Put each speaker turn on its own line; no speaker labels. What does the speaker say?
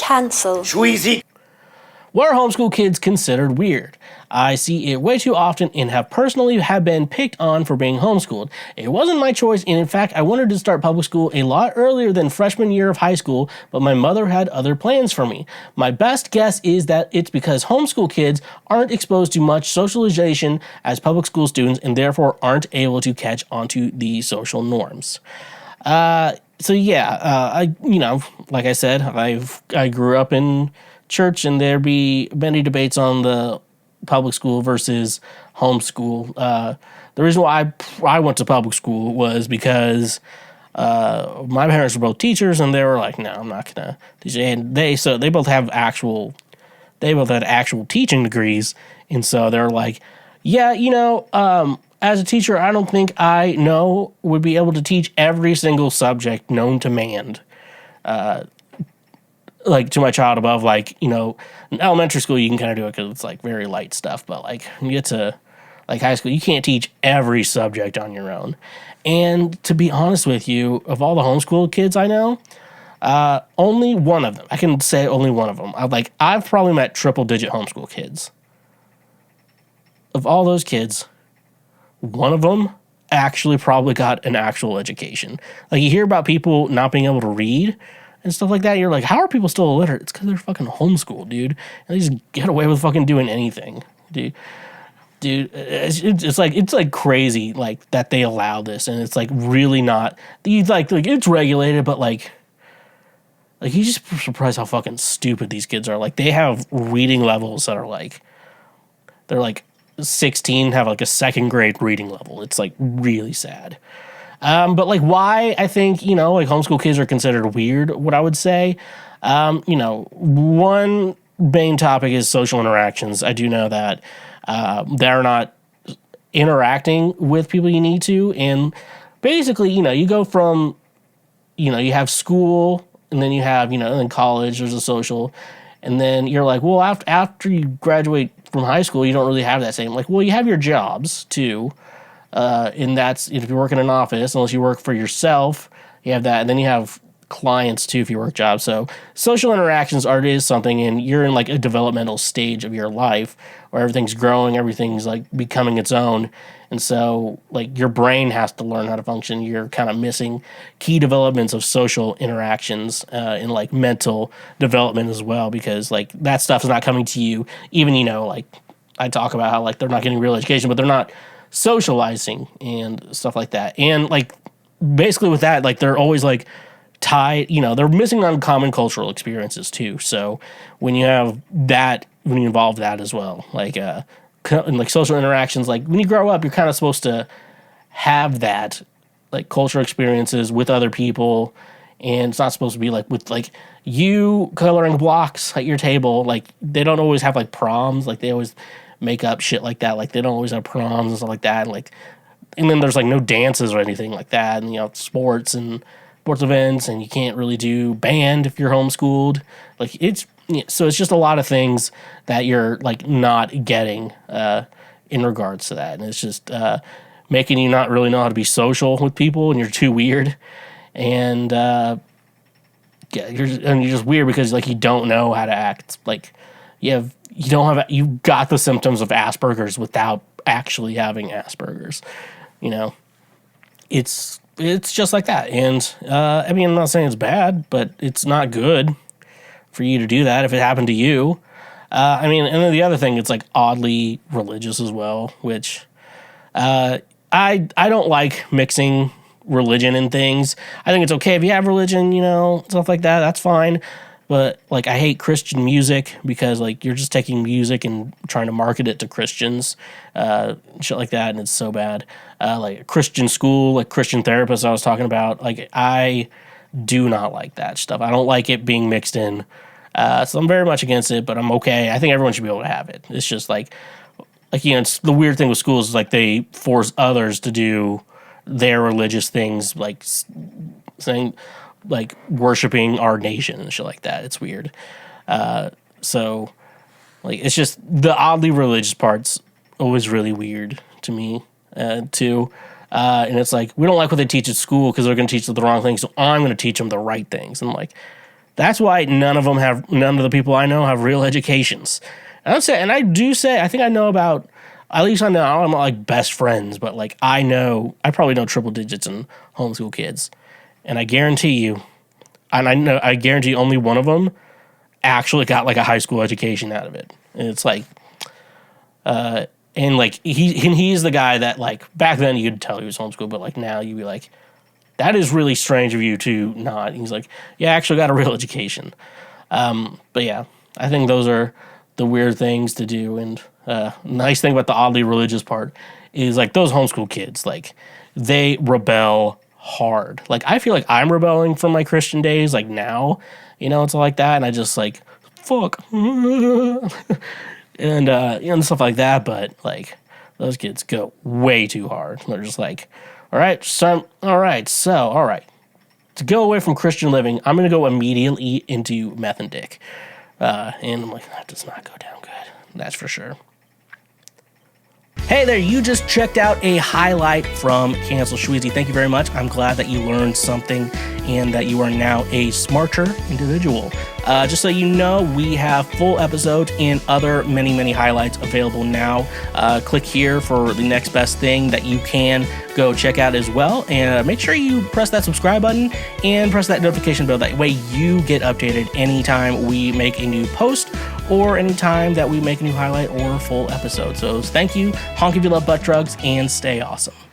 Cancel.
Schweezy.
What are homeschool kids considered weird? I see it way too often and have personally been picked on for being homeschooled. It wasn't my choice, and in fact, I wanted to start public school a lot earlier than freshman year of high school, but my mother had other plans for me. My best guess is that it's because homeschool kids aren't exposed to much socialization as public school students and therefore aren't able to catch onto the social norms. Like I said, I grew up in church, and there'd be many debates on the public school versus homeschool. The reason why I went to public school was because my parents were both teachers, and they were like, "No, I'm not gonna teach." And they both had actual teaching degrees, and so they're like, "Yeah, as a teacher, I don't think I would be able to teach every single subject known to man." To my child above, in elementary school, you can kind of do it because it's, very light stuff. But, when you get to, high school, you can't teach every subject on your own. And to be honest with you, of all the homeschool kids I know, only one of them, I can say only one of them. I've probably met triple-digit homeschool kids. Of all those kids, one of them actually probably got an actual education. You hear about people not being able to read and stuff like that, you're like, how are people still illiterate? It's because they're fucking homeschooled, dude. And they just get away with fucking doing anything, dude. It's crazy, that they allow this, and it's really not. It's regulated, but you just surprised how fucking stupid these kids are. They have reading levels that are they're 16, have a second grade reading level. It's really sad. But why I think, homeschool kids are considered weird, what I would say, one main topic is social interactions. I do know that they're not interacting with people you need to. And basically, you go from, you have school, and then you have, in college, there's a social. And then you're like, well, after you graduate from high school, you don't really have that same. You have your jobs, too. And that's if you work in an office, unless you work for yourself, you have that. And then you have clients too if you work jobs. So social interactions is something, and you're in a developmental stage of your life where everything's growing, everything's becoming its own. And so your brain has to learn how to function. You're kind of missing key developments of social interactions in mental development as well, because that stuff is not coming to you. Even, I talk about how they're not getting real education, but they're not socializing and stuff like that. And basically with that, they're always tied, they're missing on common cultural experiences too. So when you have that, when you involve that as well, social interactions, when you grow up, you're kind of supposed to have that cultural experiences with other people. And it's not supposed to be with you coloring blocks at your table. They don't always have proms. They always make up shit like that. They don't always have proms and stuff like that. And then there's no dances or anything like that. And sports events, and you can't really do band if you're homeschooled. So it's just a lot of things that you're not getting in regards to that. And it's just making you not really know how to be social with people, and you're too weird. And you're just weird because you don't know how to act. You've got the symptoms of Asperger's without actually having Asperger's. It's just like that. And I'm not saying it's bad, but it's not good for you to do that if it happened to you. And then the other thing, it's oddly religious as well, which I don't like mixing religion and things. I think it's okay if you have religion, stuff like that. That's fine. But I hate Christian music because you're just taking music and trying to market it to Christians, shit like that, and it's so bad. A Christian school, Christian therapists I was talking about, I do not like that stuff. I don't like it being mixed in. So I'm very much against it, but I'm okay. I think everyone should be able to have it. It's just it's the weird thing with schools is they force others to do their religious things, saying worshiping our nation and shit like that. It's weird. So it's just the oddly religious part's always really weird to me too. And it's we don't like what they teach at school because they're going to teach them the wrong things, so I'm going to teach them the right things. And That's why none of the people I know have real educations. And I think I know about, at least I know, I'm not like best friends, but like I probably know triple digits in homeschool kids. And I guarantee only one of them actually got like a high school education out of it. And it's like, and like he's the guy that like back then you'd tell he was homeschooled, but like now you'd be like, that is really strange of you to not. And he's like, yeah, I actually got a real education. But yeah, I think those are the weird things to do. And nice thing about the oddly religious part is like those homeschool kids, like they rebel hard. Like I feel like I'm rebelling from my Christian days, like now, it's like that. And I just like, fuck. And stuff like that. But like those kids go way too hard. They're just like, all right, to go away from Christian living, I'm going to go immediately into meth and dick. And I'm like, that does not go down good. That's for sure. Hey there, you just checked out a highlight from Cancel Schweezy. Thank you very much. I'm glad that you learned something and that you are now a smarter individual. Just so you know, we have full episodes and other many highlights available now. Click here for the next best thing that you can go check out as well. And make sure you press that subscribe button and press that notification bell. That way you get updated anytime we make a new post or anytime that we make a new highlight or full episode. So thank you, honk if you love butt drugs, and stay awesome.